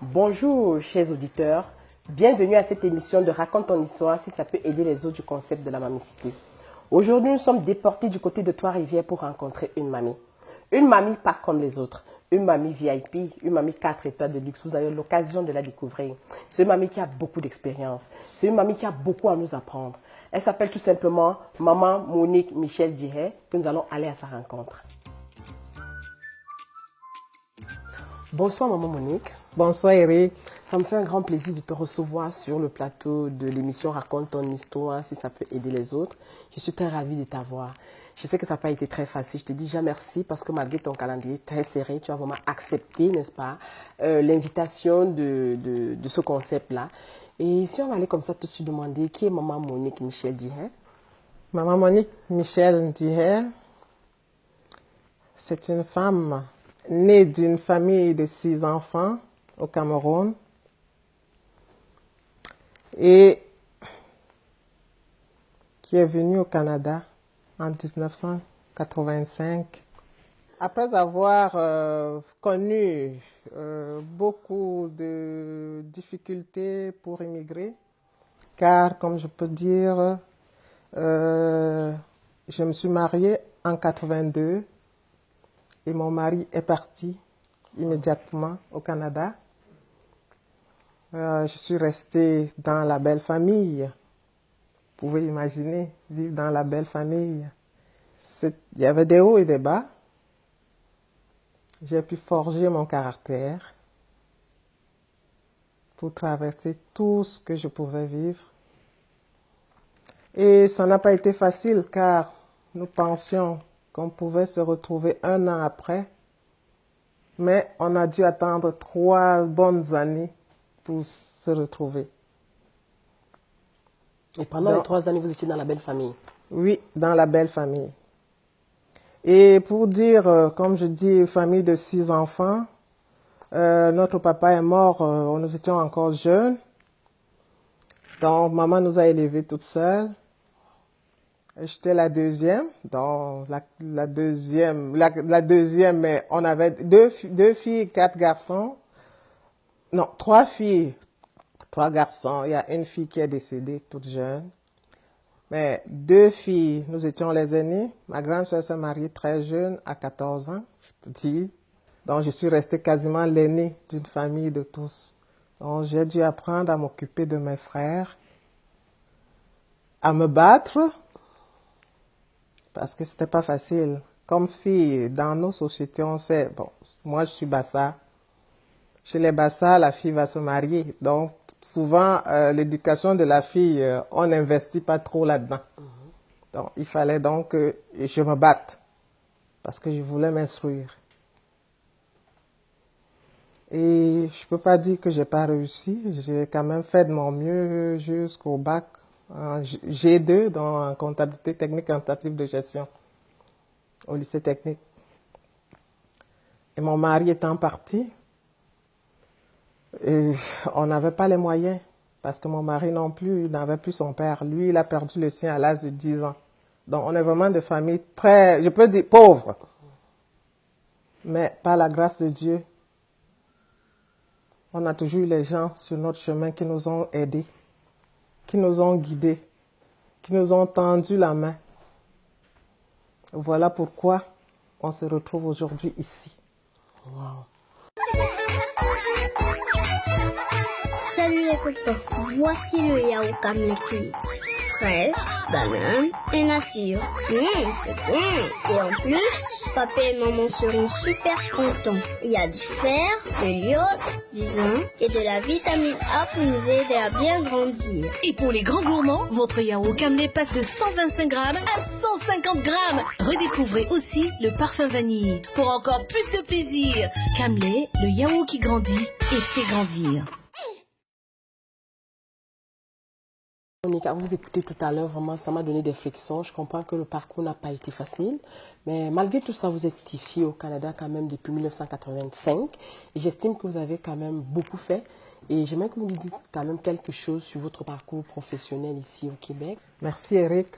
Bonjour chers auditeurs, bienvenue à cette émission de Raconte ton histoire si ça peut aider les autres du concept de la mamicité. Aujourd'hui nous sommes déportés du côté de Trois-Rivières pour rencontrer une mamie. Une mamie pas comme les autres, une mamie VIP, une mamie 4 étoiles de luxe, vous avez l'occasion de la découvrir. C'est une mamie qui a beaucoup d'expérience, c'est une mamie qui a beaucoup à nous apprendre. Elle s'appelle tout simplement Maman Monique Michel Diret, que nous allons aller à sa rencontre. Bonsoir Maman Monique. Bonsoir Eric. Ça me fait un grand plaisir de te recevoir sur le plateau de l'émission Raconte ton histoire si ça peut aider les autres. Je suis très ravie de t'avoir. Je sais que ça n'a pas été très facile. Je te dis déjà merci parce que malgré ton calendrier très serré, tu as vraiment accepté, n'est-ce pas, l'invitation de ce concept-là. Et si on va aller comme ça, te suis demander qui est Maman Monique Michel Diret? Maman Monique Michel Diret, c'est une femme née d'une famille de 6 enfants au Cameroun et qui est venue au Canada en 1985. Après avoir connu beaucoup de difficultés pour immigrer, car comme je peux dire, je me suis mariée en 82 et mon mari est parti immédiatement au Canada. Je suis restée dans la belle famille. Vous pouvez imaginer vivre dans la belle famille. Il y avait des hauts et des bas. J'ai pu forger mon caractère pour traverser tout ce que je pouvais vivre. Et ça n'a pas été facile car nous pensions qu'on pouvait se retrouver 1 an après, mais on a dû attendre 3 bonnes années pour se retrouver. Et pendant les 3 années, vous étiez dans la belle famille? Oui, dans la belle famille. Et pour dire, comme je dis, famille de 6 enfants, notre papa est mort, nous étions encore jeunes. Donc, maman nous a élevés toutes seules. J'étais la deuxième, donc la deuxième, mais on avait deux filles, 4 garçons. Non, 3 filles, 3 garçons. Il y a une fille qui est décédée toute jeune. Mais 2 filles, nous étions les aînés. Ma grande soeur s'est mariée très jeune, à 14 ans, je peux dire. Donc, je suis restée quasiment l'aînée d'une famille de tous. Donc, j'ai dû apprendre à m'occuper de mes frères, à me battre, parce que c'était pas facile. Comme fille, dans nos sociétés, on sait, bon, moi je suis Bassa. Chez les Bassa, la fille va se marier. Donc, souvent, l'éducation de la fille, on n'investit pas trop là-dedans. Donc, il fallait donc que je me batte, parce que je voulais m'instruire. Et je peux pas dire que j'ai pas réussi. J'ai quand même fait de mon mieux jusqu'au bac en G2, dans comptabilité technique et tentative de gestion, au lycée technique. Et mon mari étant parti, et on n'avait pas les moyens, parce que mon mari non plus n'avait plus son père. Lui, il a perdu le sien à l'âge de 10 ans. Donc, on est vraiment de famille très, je peux dire, pauvre. Mais par la grâce de Dieu, on a toujours eu les gens sur notre chemin qui nous ont aidés, qui nous ont guidés, qui nous ont tendu la main. Voilà pourquoi on se retrouve aujourd'hui ici. Wow. Salut les copains, voici le yaourt Camley Kids. Fraise, banane et nature. C'est bon. Et en plus, papa et maman seront super contents. Il y a du fer, de l'iode, du zinc et de la vitamine A pour nous aider à bien grandir. Et pour les grands gourmands, votre yaourt Camley passe de 125 grammes à 150 grammes. Redécouvrez aussi le parfum vanille pour encore plus de plaisir. Camley, le yaourt qui grandit et fait grandir. Monica, vous écoutez tout à l'heure, vraiment, ça m'a donné des frictions. Je comprends que le parcours n'a pas été facile, mais malgré tout ça, vous êtes ici au Canada quand même depuis 1985 et j'estime que vous avez quand même beaucoup fait. Et j'aimerais que vous nous dites quand même quelque chose sur votre parcours professionnel ici au Québec. Merci Eric.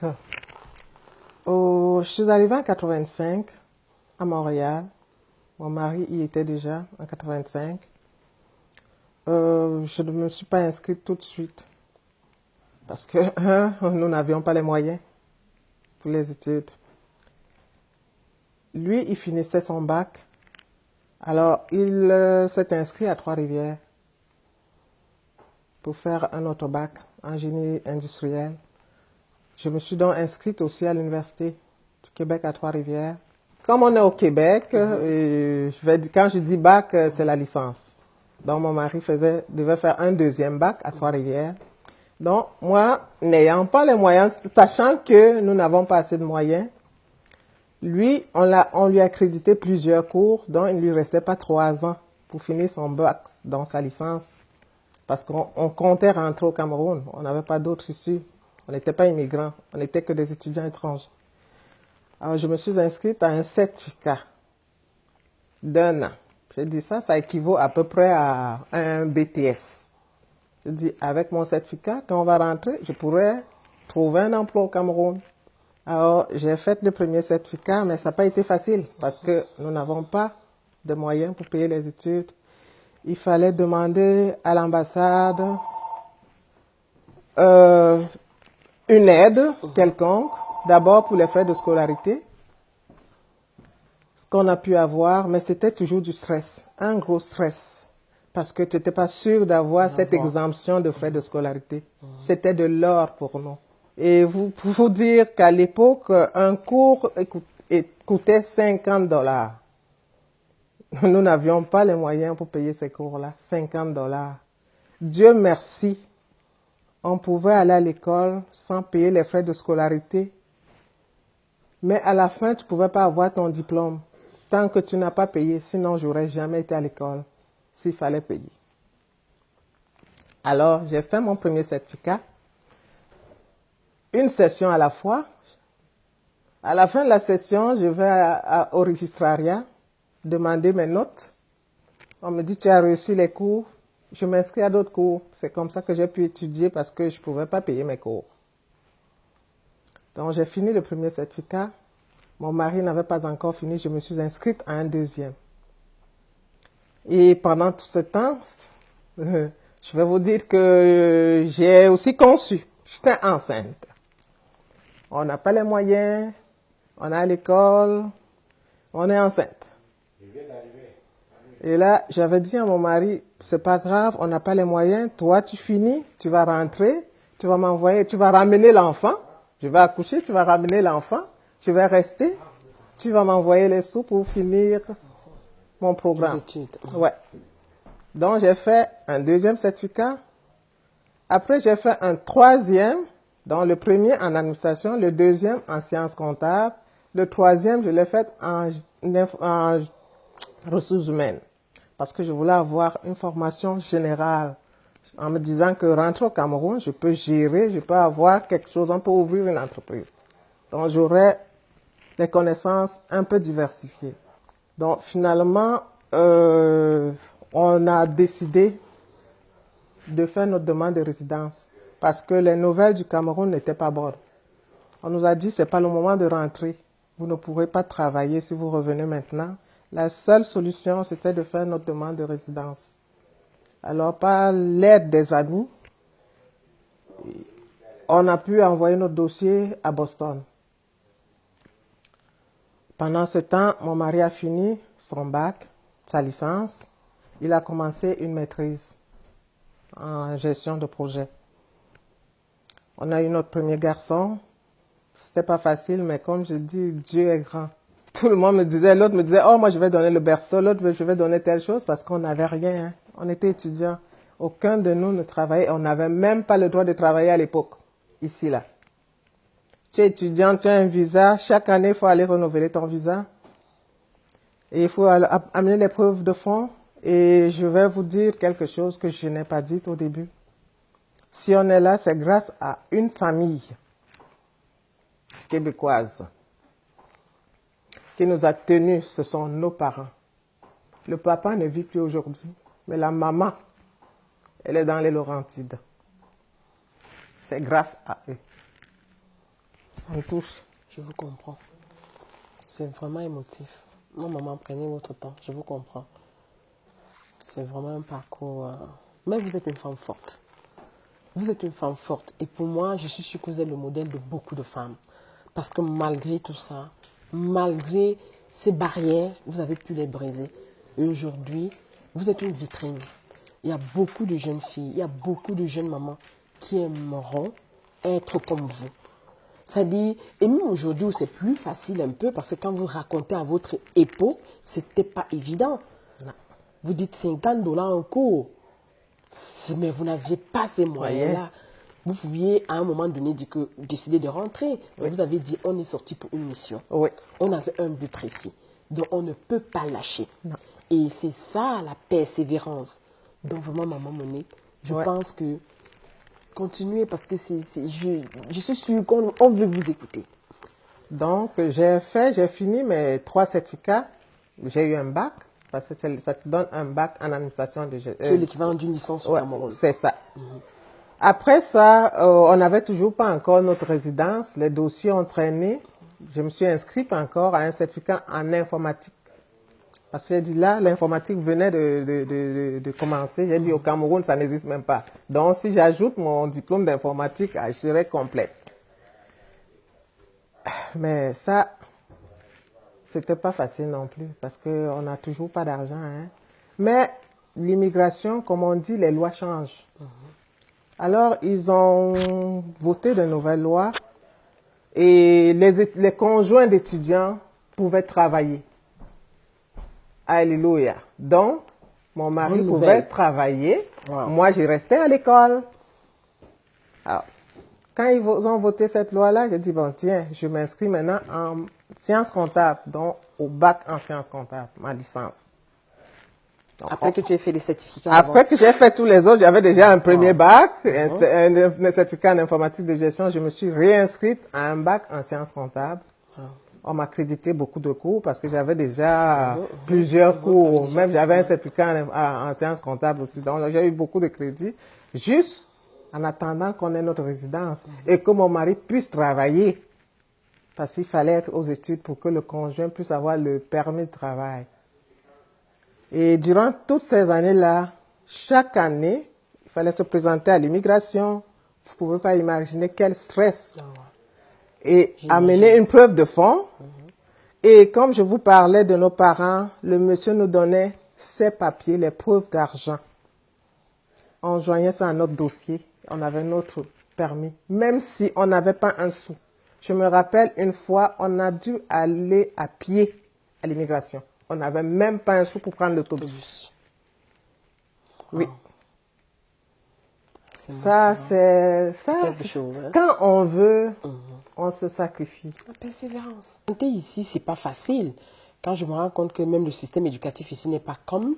Je suis arrivée en 85 à Montréal. Mon mari y était déjà en 85. je ne me suis pas inscrite tout de suite. Parce que, nous n'avions pas les moyens pour les études. Lui, il finissait son bac. Alors, il s'est inscrit à Trois-Rivières pour faire un autre bac en génie industriel. Je me suis donc inscrite aussi à l'Université du Québec à Trois-Rivières. Comme on est au Québec, quand je dis bac, c'est la licence. Donc, mon mari devait faire un deuxième bac à Trois-Rivières. Donc, moi, n'ayant pas les moyens, sachant que nous n'avons pas assez de moyens, lui, on lui a crédité plusieurs cours, donc il ne lui restait pas 3 ans pour finir son bac, dans sa licence. Parce qu'on comptait rentrer au Cameroun, on n'avait pas d'autres issues. On n'était pas immigrants, on n'était que des étudiants étrangers. Alors, je me suis inscrite à un certificat d'1 an. J'ai dit ça équivaut à peu près à un BTS. J'ai dit, avec mon certificat, quand on va rentrer, je pourrais trouver un emploi au Cameroun. Alors, j'ai fait le premier certificat, mais ça n'a pas été facile parce que nous n'avons pas de moyens pour payer les études. Il fallait demander à l'ambassade une aide quelconque, d'abord pour les frais de scolarité, ce qu'on a pu avoir, mais c'était toujours du stress, un gros stress, parce que tu n'étais pas sûr d'avoir cette exemption de frais de scolarité. C'était de l'or pour nous. Et pour vous dire qu'à l'époque, un cours coûtait $50. Nous n'avions pas les moyens pour payer ces cours-là, $50. Dieu merci, on pouvait aller à l'école sans payer les frais de scolarité. Mais à la fin, tu ne pouvais pas avoir ton diplôme tant que tu n'as pas payé. Sinon, je n'aurais jamais été à l'école s'il fallait payer. Alors, j'ai fait mon premier certificat. Une session à la fois. À la fin de la session, je vais au registrariat demander mes notes. On me dit, tu as réussi les cours. Je m'inscris à d'autres cours. C'est comme ça que j'ai pu étudier parce que je ne pouvais pas payer mes cours. Donc, j'ai fini le premier certificat. Mon mari n'avait pas encore fini. Je me suis inscrite à un deuxième. Et pendant tout ce temps, je vais vous dire que j'ai aussi conçu. J'étais enceinte. On n'a pas les moyens. On est à l'école. On est enceinte. Et là, j'avais dit à mon mari, c'est pas grave, on n'a pas les moyens. Toi, tu finis, tu vas rentrer, tu vas m'envoyer, tu vas ramener l'enfant. Je vais accoucher, tu vas ramener l'enfant. Je vais rester. Tu vas m'envoyer les sous pour finir mon programme. Les études. Ouais. Donc, j'ai fait un deuxième certificat. Après, j'ai fait un troisième. Donc, le premier en administration, le deuxième en sciences comptables. Le troisième, je l'ai fait en ressources humaines. Parce que je voulais avoir une formation générale. En me disant que rentrer au Cameroun, je peux gérer, je peux avoir quelque chose, on peut ouvrir une entreprise. Donc, j'aurais des connaissances un peu diversifiées. Donc, finalement, on a décidé de faire notre demande de résidence parce que les nouvelles du Cameroun n'étaient pas bonnes. On nous a dit, c'est pas le moment de rentrer. Vous ne pourrez pas travailler si vous revenez maintenant. La seule solution, c'était de faire notre demande de résidence. Alors, par l'aide des amis, on a pu envoyer notre dossier à Boston. Pendant ce temps, mon mari a fini son bac, sa licence. Il a commencé une maîtrise en gestion de projet. On a eu notre premier garçon. C'était pas facile, mais comme je dis, Dieu est grand. Tout le monde me disait, l'autre me disait, oh, moi je vais donner le berceau, l'autre je vais donner telle chose parce qu'on n'avait rien. Hein. On était étudiants. Aucun de nous ne travaillait. On n'avait même pas le droit de travailler à l'époque, ici, là. Tu es étudiant, tu as un visa. Chaque année, il faut aller renouveler ton visa. Et il faut amener les preuves de fonds. Et je vais vous dire quelque chose que je n'ai pas dit au début. Si on est là, c'est grâce à une famille québécoise qui nous a tenus, ce sont nos parents. Le papa ne vit plus aujourd'hui, mais la maman, elle est dans les Laurentides. C'est grâce à eux. Ça me touche. Je vous comprends. C'est vraiment émotif. Moi, maman, prenez votre temps. Je vous comprends. C'est vraiment un parcours Mais vous êtes une femme forte. Vous êtes une femme forte. Et pour moi, je suis sûre que vous êtes le modèle de beaucoup de femmes. Parce que malgré tout ça, malgré ces barrières, vous avez pu les briser. Et aujourd'hui, vous êtes une vitrine. Il y a beaucoup de jeunes filles, il y a beaucoup de jeunes mamans qui aimeront être comme vous. C'est-à-dire, et même aujourd'hui où c'est plus facile un peu, parce que quand vous racontez à votre époque, c'était pas évident. Vous dites $50 en cours, mais vous n'aviez pas ces moyens-là. Vous pouviez à un moment donné décider de rentrer. Oui. Vous avez dit, on est sorti pour une mission. Oui. On avait un but précis. Donc, on ne peut pas lâcher. Non. Et c'est ça, la persévérance. Donc, vraiment, Maman Monique, je pense que continuez parce que je suis sûre qu'on veut vous écouter. Donc, j'ai fini mes 3 certificats. J'ai eu un bac, parce que ça te donne un bac en administration de gestion. C'est l'équivalent d'une licence au Cameroun. C'est ça. Après ça, on n'avait toujours pas encore notre résidence. Les dossiers ont traîné. Je me suis inscrite encore à un certificat en informatique. Parce que j'ai dit là, l'informatique venait de commencer. J'ai dit au Cameroun, ça n'existe même pas. Donc, si j'ajoute mon diplôme d'informatique, je serai complète. Mais ça, c'était pas facile non plus parce qu'on n'a toujours pas d'argent. Hein. Mais l'immigration, comme on dit, les lois changent. Alors, ils ont voté de nouvelles lois et les conjoints d'étudiants pouvaient travailler. Alléluia. Donc, mon mari pouvait travailler. Wow. Moi, j'ai resté à l'école. Alors, quand ils ont voté cette loi-là, j'ai dit, bon, tiens, je m'inscris maintenant en sciences comptables, donc au bac en sciences comptables, ma licence. Donc, après que tu aies fait les certificats. Après que j'ai fait tous les autres, j'avais déjà un premier bac, un certificat en informatique de gestion, je me suis réinscrite à un bac en sciences comptables. On m'a crédité beaucoup de cours parce que j'avais déjà plusieurs cours. Même j'avais un certificat en sciences comptables aussi. Donc, j'ai eu beaucoup de crédits juste en attendant qu'on ait notre résidence et que mon mari puisse travailler. Parce qu'il fallait être aux études pour que le conjoint puisse avoir le permis de travail. Et durant toutes ces années-là, chaque année, il fallait se présenter à l'immigration. Vous ne pouvez pas imaginer quel stress. Et amener une preuve de fonds. Et comme je vous parlais de nos parents, le monsieur nous donnait ses papiers, les preuves d'argent. On joignait ça à notre dossier. On avait notre permis, même si on n'avait pas un sou. Je me rappelle une fois, on a dû aller à pied à l'immigration. On n'avait même pas un sou pour prendre l'autobus. Oui. Ça, c'est ça. Quand on veut, on se sacrifie. La persévérance. Ici, c'est pas facile. Quand je me rends compte que même le système éducatif ici n'est pas comme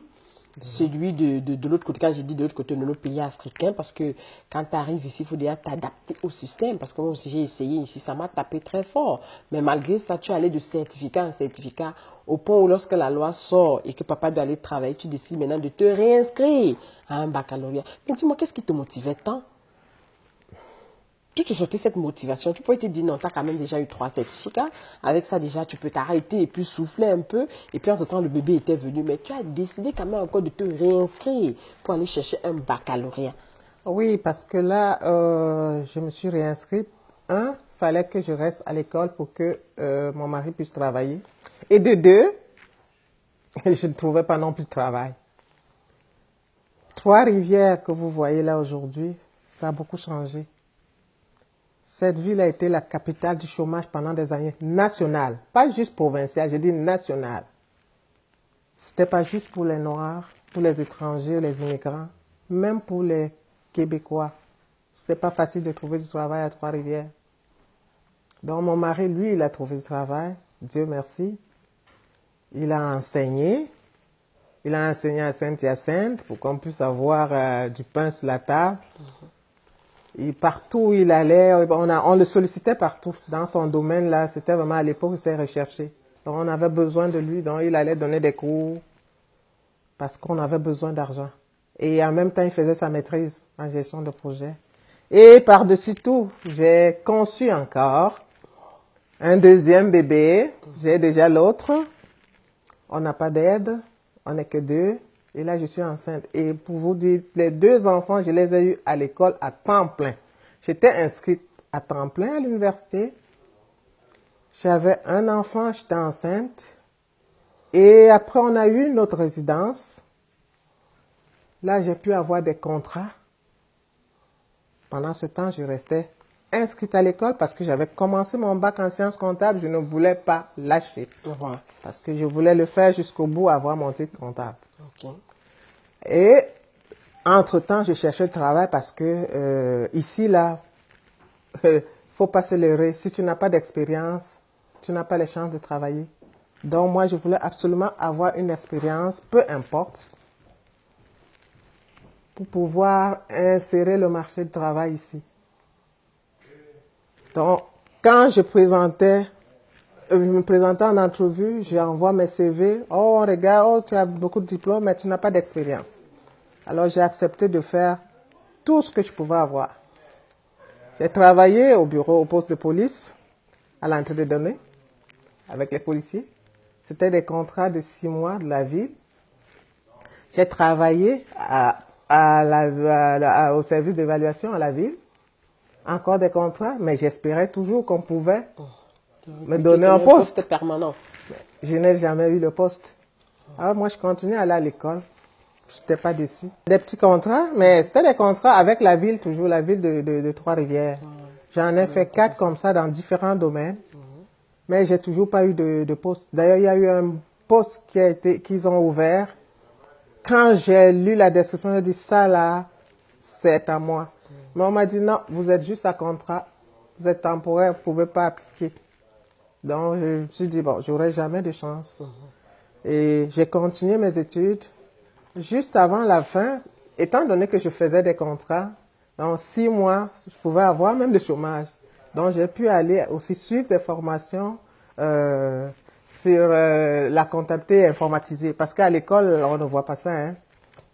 celui de l'autre côté. Quand j'ai dit de l'autre côté de notre pays africain, parce que quand tu arrives ici, il faut déjà t'adapter au système. Parce que moi aussi, j'ai essayé ici, ça m'a tapé très fort. Mais malgré ça, tu allais de certificat en certificat au point où lorsque la loi sort et que papa doit aller travailler, tu décides maintenant de te réinscrire à un baccalauréat. Mais dis-moi, qu'est-ce qui te motivait tant? Tu te sortais cette motivation, tu pouvais te dire non, tu as quand même déjà eu 3 certificats. Avec ça, déjà, tu peux t'arrêter et puis souffler un peu. Et puis, entre-temps, le bébé était venu. Mais tu as décidé quand même encore de te réinscrire pour aller chercher un baccalauréat. Oui, parce que là, je me suis réinscrite. Il fallait que je reste à l'école pour que mon mari puisse travailler. Et de 2, je ne trouvais pas non plus de travail. Trois-Rivières que vous voyez là aujourd'hui, ça a beaucoup changé. Cette ville a été la capitale du chômage pendant des années nationales, pas juste provinciale, je dis nationale. Ce n'était pas juste pour les Noirs, pour les étrangers, les immigrants, même pour les Québécois. Ce n'était pas facile de trouver du travail à Trois-Rivières. Donc mon mari, lui, il a trouvé du travail, Dieu merci. Il a enseigné à Saint-Hyacinthe pour qu'on puisse avoir du pain sur la table. Et partout où il allait, on le sollicitait partout. Dans son domaine, là, c'était vraiment à l'époque, c'était recherché. Donc, on avait besoin de lui. Donc, il allait donner des cours parce qu'on avait besoin d'argent. Et en même temps, il faisait sa maîtrise en gestion de projet. Et par-dessus tout, j'ai conçu encore un deuxième bébé. J'ai déjà l'autre. On n'a pas d'aide. On n'est que 2. Et là, je suis enceinte. Et pour vous dire, les 2 enfants, je les ai eus à l'école à temps plein. J'étais inscrite à temps plein à l'université. J'avais un enfant, j'étais enceinte. Et après, on a eu notre résidence. Là, j'ai pu avoir des contrats. Pendant ce temps, je restais inscrite à l'école parce que j'avais commencé mon bac en sciences comptables. Je ne voulais pas lâcher. Parce que je voulais le faire jusqu'au bout, avoir mon titre comptable. Et entre-temps, je cherchais le travail parce que ici, là, faut pas se leurrer. Si tu n'as pas d'expérience, tu n'as pas les chances de travailler. Donc, moi, je voulais absolument avoir une expérience, peu importe, pour pouvoir insérer le marché du travail ici. Donc, quand je me présentais en entrevue, j'envoie mes CV. Oh, on regarde, oh, tu as beaucoup de diplômes, mais tu n'as pas d'expérience. Alors, j'ai accepté de faire tout ce que je pouvais avoir. J'ai travaillé au bureau, au poste de police, à l'entrée des données, avec les policiers. C'était des contrats de 6 mois de la ville. J'ai travaillé au service d'évaluation à la ville. Encore des contrats, mais j'espérais toujours qu'on pouvait me donner un poste permanent. Je n'ai jamais eu le poste. Alors moi, je continuais à aller à l'école. Je n'étais pas déçue. Des petits contrats, mais c'était des contrats avec la ville, toujours la ville de Trois-Rivières. J'en ai fait 4 comme ça dans différents domaines. Mais j'ai toujours pas eu de poste. D'ailleurs, il y a eu un poste qu'ils ont ouvert. Quand j'ai lu la description, j'ai dit ça là, c'est à moi. Mais on m'a dit non, vous êtes juste à contrat. Vous êtes temporaire, vous ne pouvez pas appliquer. Donc, je me suis dit, bon, j'aurai jamais de chance. Et j'ai continué mes études. Juste avant la fin, étant donné que je faisais des contrats, dans 6 mois, je pouvais avoir même le chômage. Donc, j'ai pu aller aussi suivre des formations sur la comptabilité informatisée. Parce qu'à l'école, on ne voit pas ça. Hein.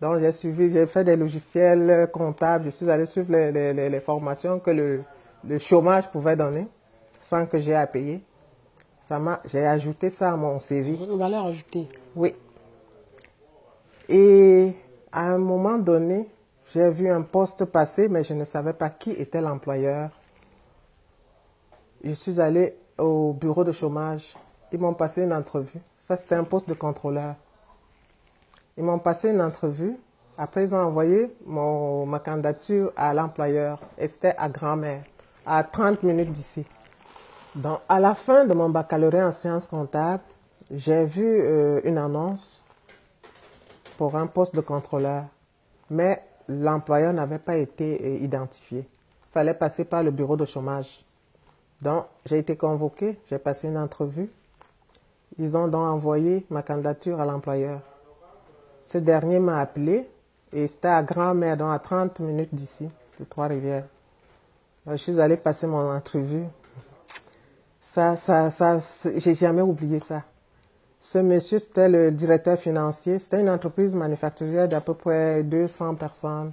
Donc, j'ai fait des logiciels comptables. Je suis allé suivre les formations que le chômage pouvait donner sans que j'ai à payer. J'ai ajouté ça à mon CV. Une valeur ajoutée. Oui. Et à un moment donné, j'ai vu un poste passer, mais je ne savais pas qui était l'employeur. Je suis allé au bureau de chômage. Ils m'ont passé une entrevue. Ça, c'était un poste de contrôleur. Ils m'ont passé une entrevue. Après, ils ont envoyé ma candidature à l'employeur. Et c'était à Grand-Mère, à 30 minutes d'ici. Donc, à la fin de mon baccalauréat en sciences comptables, j'ai vu une annonce pour un poste de contrôleur. Mais l'employeur n'avait pas été identifié. Il fallait passer par le bureau de chômage. Donc, j'ai été convoqué, j'ai passé une entrevue. Ils ont donc envoyé ma candidature à l'employeur. Ce dernier m'a appelé et c'était à Grand-Mère, donc à 30 minutes d'ici, de Trois-Rivières. Je suis allé passer mon entrevue. J'ai jamais oublié ça. Ce monsieur, c'était le directeur financier. C'était une entreprise manufacturière d'à peu près 200 personnes.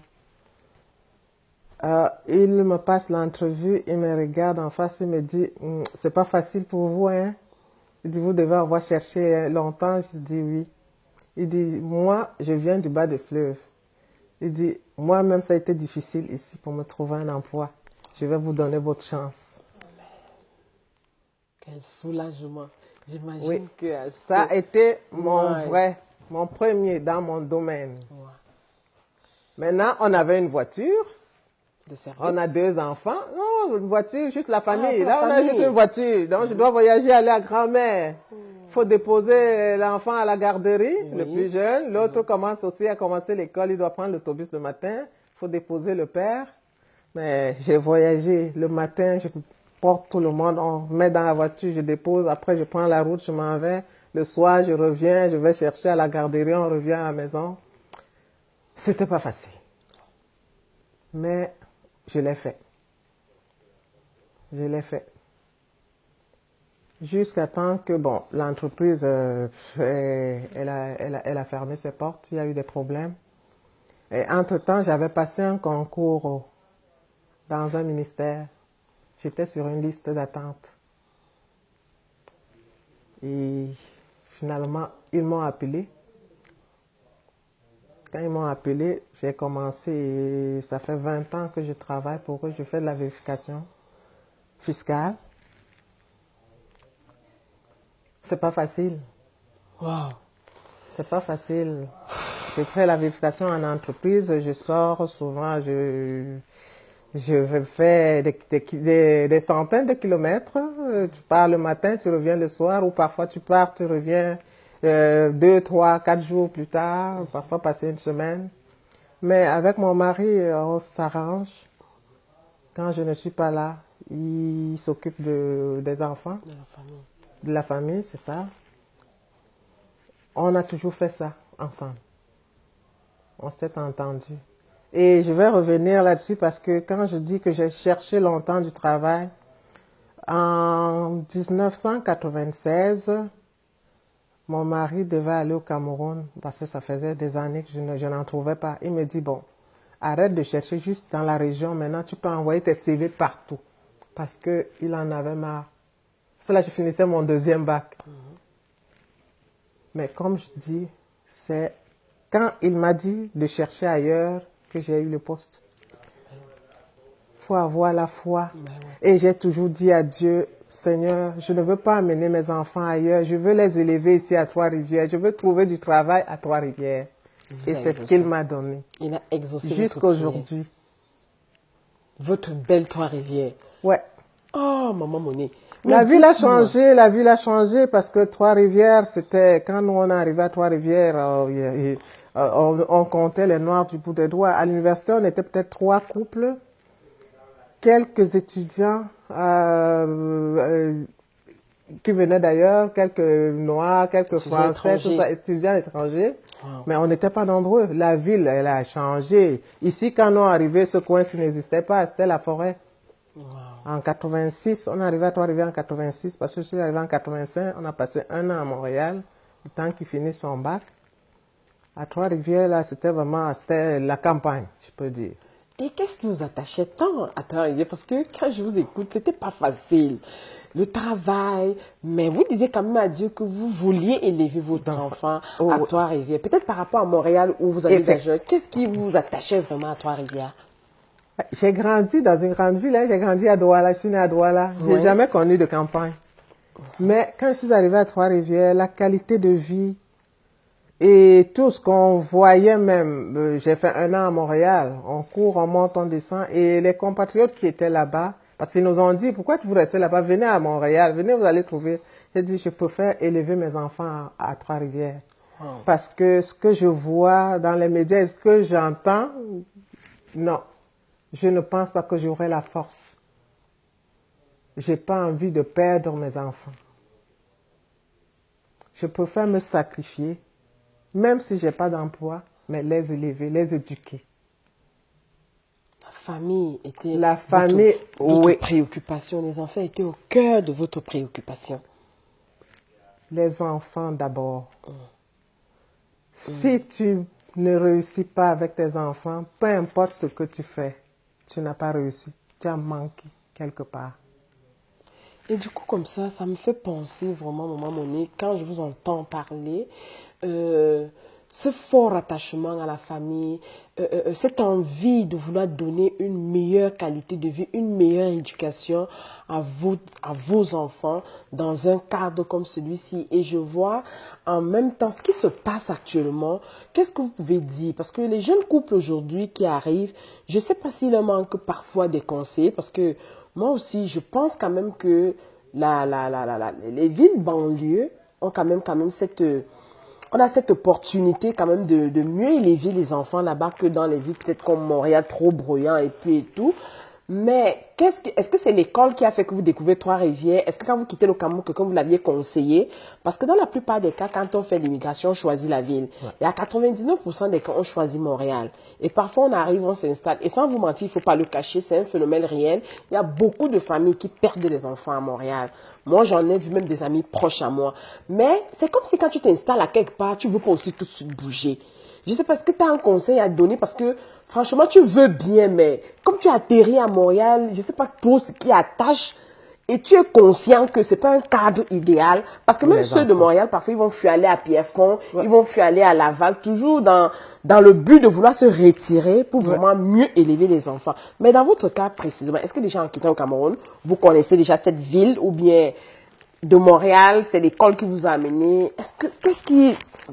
Il me passe l'entrevue, il me regarde en face, il me dit « C'est pas facile pour vous, hein? » Il dit « Vous devez avoir cherché longtemps. » Je dis « Oui. » Il dit « Moi, je viens du bas de fleuve. » Il dit « Moi-même, ça a été difficile ici pour me trouver un emploi. Je vais vous donner votre chance. » Quel soulagement. J'imagine Oui, que ça a été mon premier dans mon domaine. Ouais. Maintenant, on avait une voiture. De service. On a 2 enfants. Non, une voiture, juste la famille. Ah, là, on a juste une voiture. Donc, je dois voyager, aller à grand-mère. Il faut déposer l'enfant à la garderie, le plus jeune. L'autre commence aussi à commencer l'école. Il doit prendre l'autobus le matin. Il faut déposer le père. Mais j'ai voyagé le matin. Je porte tout le monde. On met dans la voiture, je dépose. Après, je prends la route, je m'en vais. Le soir, je reviens. Je vais chercher à la garderie. On revient à la maison. C'était pas facile. Mais je l'ai fait. Je l'ai fait. Jusqu'à temps que, bon, l'entreprise, elle a fermé ses portes. Il y a eu des problèmes. Et entre-temps, j'avais passé un concours dans un ministère. J'étais sur une liste d'attente. Et finalement, ils m'ont appelé. Quand ils m'ont appelé, j'ai commencé, et ça fait 20 ans que je travaille pour eux, je fais de la vérification fiscale. C'est pas facile. Wow. C'est pas facile. Je fais la vérification en entreprise, je sors souvent, je fais des centaines de kilomètres. Tu pars le matin, tu reviens le soir, ou parfois tu pars, tu reviens 2, 3, 4 jours plus tard, parfois passer une semaine. Mais avec mon mari, on s'arrange. Quand je ne suis pas là, il s'occupe des enfants, De la famille. de la famille, c'est ça. On a toujours fait ça ensemble. On s'est entendu. Et je vais revenir là-dessus parce que quand je dis que j'ai cherché longtemps du travail, en 1996, mon mari devait aller au Cameroun parce que ça faisait des années que je n'en trouvais pas. Il me dit, bon, arrête de chercher juste dans la région. Maintenant, tu peux envoyer tes CV partout. Parce qu'il en avait marre. C'est là que je finissais mon 2e bac. Mais comme je dis, c'est quand il m'a dit de chercher ailleurs que j'ai eu le poste. Il faut avoir la foi. Et j'ai toujours dit à Dieu, Seigneur, je ne veux pas amener mes enfants ailleurs. Je veux les élever ici à Trois-Rivières. Je veux trouver du travail à Trois-Rivières. Et c'est ce qu'il m'a donné. Il a exaucé Jusqu'à aujourd'hui. Votre belle Trois-Rivières. Ouais. Oh, maman Monet. La ville a changé parce que Trois-Rivières, c'était, quand nous on est arrivé à Trois-Rivières, on comptait les noirs du bout des doigts. À l'université, on était peut-être 3 couples, quelques étudiants qui venaient d'ailleurs, quelques noirs, quelques français, tout ça, étudiants étrangers. Wow. Mais on n'était pas nombreux. La ville, elle a changé. Ici, quand nous arrivés, ce coin-ci n'existait pas, c'était la forêt. Wow. En 86, on est arrivé à Trois-Rivières en 86, parce que je suis arrivé en 85, on a passé 1 an à Montréal, le temps qu'il finisse son bac. À Trois-Rivières, là, c'était la campagne, je peux dire. Et qu'est-ce qui vous attachait tant à Trois-Rivières? Parce que quand je vous écoute, c'était pas facile. Le travail, mais vous disiez quand même à Dieu que vous vouliez élever votre enfant à Trois-Rivières. Peut-être par rapport à Montréal où vous avez déjà. Qu'est-ce qui vous attachait vraiment à Trois-Rivières? J'ai grandi dans une grande ville, hein. J'ai grandi à Douala, je suis née à Douala. Je n'ai jamais connu de campagne. Mais quand je suis arrivée à Trois-Rivières, la qualité de vie et tout ce qu'on voyait même, j'ai fait 1 an à Montréal, on court, on monte, on descend, et les compatriotes qui étaient là-bas, parce qu'ils nous ont dit, pourquoi vous restez là-bas, venez à Montréal, venez, vous allez trouver. J'ai dit, je préfère élever mes enfants à Trois-Rivières. Wow. Parce que ce que je vois dans les médias et ce que j'entends, non. Je ne pense pas que j'aurai la force. Je n'ai pas envie de perdre mes enfants. Je préfère me sacrifier, même si je n'ai pas d'emploi, mais les élever, les éduquer. La famille était votre préoccupation. Les enfants étaient au cœur de votre préoccupation. Les enfants d'abord. Si tu ne réussis pas avec tes enfants, peu importe ce que tu fais, tu n'as pas réussi, tu as manqué quelque part. Et du coup, comme ça me fait penser vraiment, maman Monet, quand je vous entends parler, ce fort attachement à la famille, cette envie de vouloir donner une meilleure qualité de vie, une meilleure éducation à vos enfants dans un cadre comme celui-ci. Et je vois en même temps ce qui se passe actuellement. Qu'est-ce que vous pouvez dire? Parce que les jeunes couples aujourd'hui qui arrivent, je ne sais pas s'il leur manque parfois des conseils, parce que moi aussi, je pense quand même que les villes banlieues ont quand même on a cette opportunité quand même de mieux élever les enfants là-bas que dans les villes peut-être comme Montréal, trop bruyant et tout. Mais est-ce que c'est l'école qui a fait que vous découvrez Trois-Rivières? Est-ce que quand vous quittez le Cameroun, que comme vous l'aviez conseillé? Parce que dans la plupart des cas, quand on fait l'immigration, on choisit la ville. Ouais. Et à 99% des cas, on choisit Montréal. Et parfois, on arrive, on s'installe. Et sans vous mentir, il ne faut pas le cacher, c'est un phénomène réel. Il y a beaucoup de familles qui perdent les enfants à Montréal. Moi, j'en ai vu même des amis proches à moi. Mais c'est comme si quand tu t'installes à quelque part, tu ne veux pas aussi tout de suite bouger. Je sais pas ce que tu as un conseil à donner parce que franchement, tu veux bien, mais comme tu atterris à Montréal, je sais pas trop ce qui attache et tu es conscient que c'est pas un cadre idéal, parce que Pour même les ceux de enfants. Montréal, parfois, ils vont fuir aller à Pierrefonds, ils vont fuir aller à Laval, toujours dans le but de vouloir se retirer pour vraiment mieux élever les enfants. Mais dans votre cas précisément, est-ce que déjà en quittant au Cameroun, vous connaissez déjà cette ville ou bien de Montréal, c'est l'école qui vous a amené?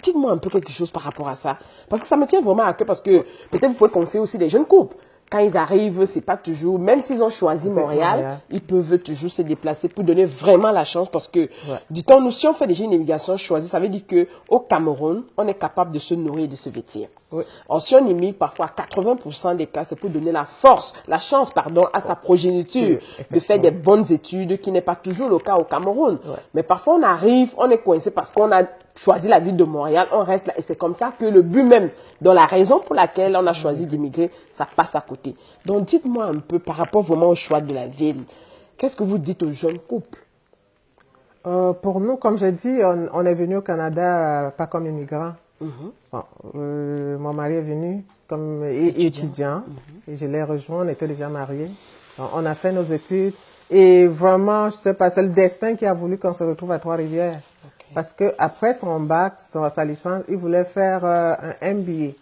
Dites-moi un peu quelque chose par rapport à ça. Parce que ça me tient vraiment à cœur, parce que peut-être vous pouvez conseiller aussi les jeunes couples. Quand ils arrivent, c'est pas toujours, même s'ils ont choisi Montréal, ils peuvent toujours se déplacer pour donner vraiment la chance, parce que, dit-on, nous, si on fait déjà une immigration choisie, ça veut dire que au Cameroun, on est capable de se nourrir et de se vêtir. Or, si on immigre parfois 80% des cas, c'est pour donner la chance, à sa progéniture de faire des bonnes études, qui n'est pas toujours le cas au Cameroun. Mais parfois, on arrive, on est coincé parce qu'on a choisi la ville de Montréal, on reste là, et c'est comme ça que le but même, dans la raison pour laquelle on a choisi d'immigrer, ça passe à côté. Donc, dites-moi un peu par rapport vraiment au choix de la ville. Qu'est-ce que vous dites aux jeunes couples? Pour nous, comme j'ai dit, on est venu au Canada pas comme immigrants. Bon, mon mari est venu comme étudiant et je l'ai rejoint, on était déjà mariés. Donc, on a fait nos études et vraiment, je sais pas, c'est le destin qui a voulu qu'on se retrouve à Trois-Rivières. Parce que après son bac, sa licence, il voulait faire un MBA.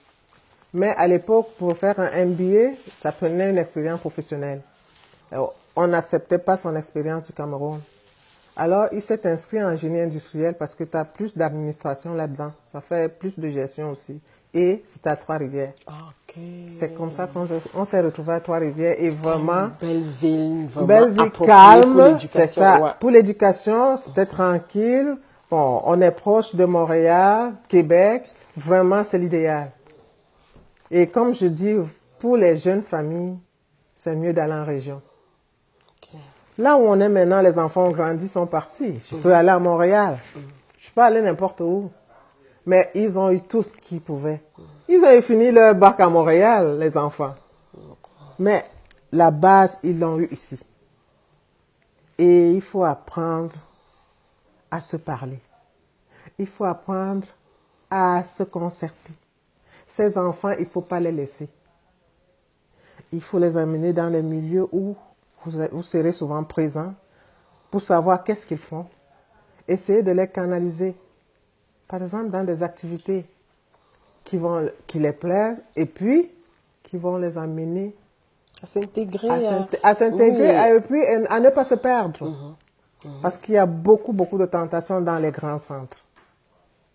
Mais à l'époque, pour faire un MBA, ça prenait une expérience professionnelle. On n'acceptait pas son expérience du Cameroun. Alors, il s'est inscrit en génie industriel parce que tu as plus d'administration là-dedans. Ça fait plus de gestion aussi. Et c'est à Trois-Rivières. C'est comme ça qu'on s'est retrouvés à Trois-Rivières. Et vraiment, belle ville, belle ville calme, c'est ça. Pour l'éducation, c'était tranquille. Bon, on est proche de Montréal, Québec. Vraiment, c'est l'idéal. Et comme je dis, pour les jeunes familles, c'est mieux d'aller en région. Là où on est maintenant, les enfants ont grandi, sont partis. Je peux aller à Montréal. Je peux aller n'importe où. Mais ils ont eu tout ce qu'ils pouvaient. Ils ont fini leur bac à Montréal, les enfants. Mais la base, ils l'ont eu ici. Et il faut apprendre à se parler. Il faut apprendre à se concerter. Ces enfants, il ne faut pas les laisser. Il faut les amener dans les milieux où vous serez souvent présents pour savoir qu'est-ce qu'ils font. Essayez de les canaliser. Par exemple, dans des activités qui les plaisent et puis qui vont les amener à s'intégrer. Et puis à ne pas se perdre. Parce qu'il y a beaucoup de tentations dans les grands centres.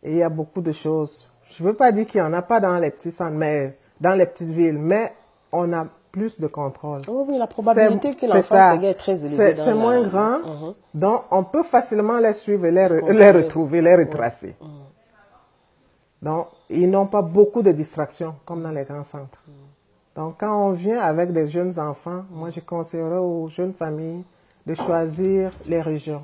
Et il y a beaucoup de choses. Je ne veux pas dire qu'il n'y en a pas dans les petits centres, mais dans les petites villes. Mais on a plus de contrôle. Oh oui, la probabilité que l'enfant est très élevée. C'est moins grand, donc on peut facilement les suivre, les retrouver, les retracer. Donc, ils n'ont pas beaucoup de distractions comme dans les grands centres. Donc, quand on vient avec des jeunes enfants, moi je conseillerais aux jeunes familles de choisir les régions.